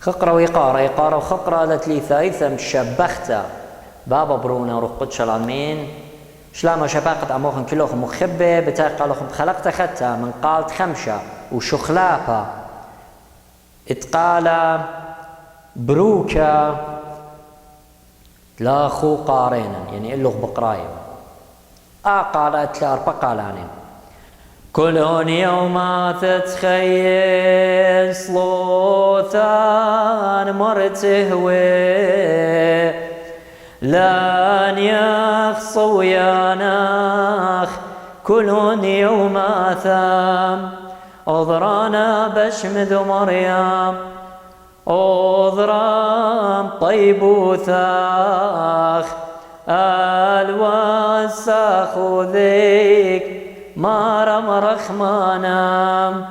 خقرة ويقارة إقارة وخقرة لتليثا إثم شبختا بابا برونا روح قدش العمين شلام شباقت عموخن كلوخ مخبة بتاقى لخم خلقت ختا من قالت خمشة وشخلابة اتقال بروكا لاخو قارينن يعني اللغ بقرايم قالت لأربع قالانين كلون يوم تتخيل صلوثان مرتهوي لن يخصو ياناخ كلون يوم ثام أضرانا بشمد مريم أضرام طيبوثاخ الوساخ ذيك مارم رخمانام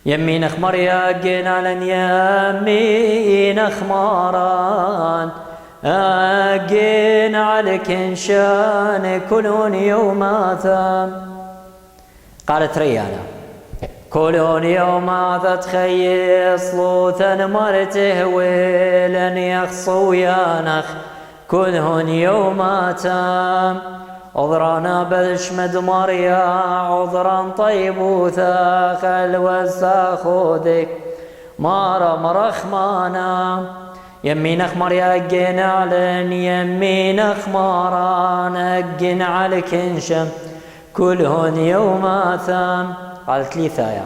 يمين خمر يقين على يمين خماران أقين على كنشان كلون يوماتا قالت ريانا كلون يوماتا تخيل صلوتا مرته ولن يخصو يانخ كلهن يوماتا عذرانا بشمد مريا عذرا طيب وثاخ الوساخ ذيك مارم رخمانا يمينخ مريا اجين علن يمينخ ماران اجين على كنشم كلهن يوماثا قالت لي ثايا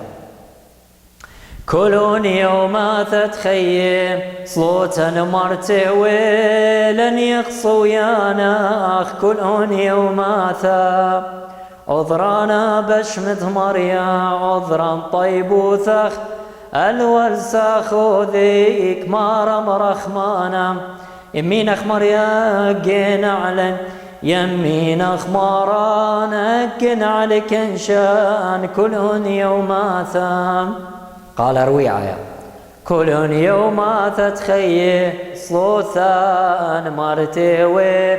كلون يوم تتخيم صوتا مرتوي لن يخصو ياناخ كلون يوم ثا عذرانا بشمت مريا عذرا طيب وثخ الوساخ ذيك مارم رخمانا يمينخ مريا جين علن يمينخ ماران اكن على كنشان كلون يوم ثا قال رويعة كلون يوم تتخيل صوثان مرتوي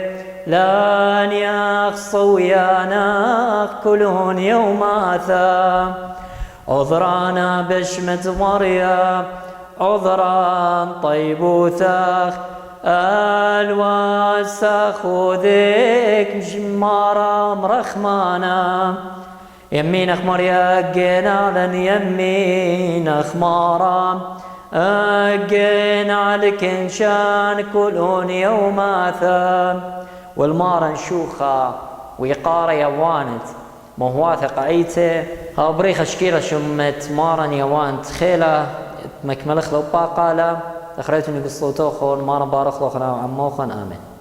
لن يخصو ياناخ كلون يوم ثا عذرانا بشمت مريم عذرا طيب وثاخ الوساخ ذيك مرام رخمانا يمينخ مريا اجينا لن يمينخ مارام اجينا على كنشان كلون يوماثا والمارن شوخا ويقارة يوانت مهواثق عيته هابريخ شكيرة شمت مارن يوانت خيلة مكملخ لو باقالة تخريتني بالصوتوخون مارن بارخ لوخنا عموخن آمين.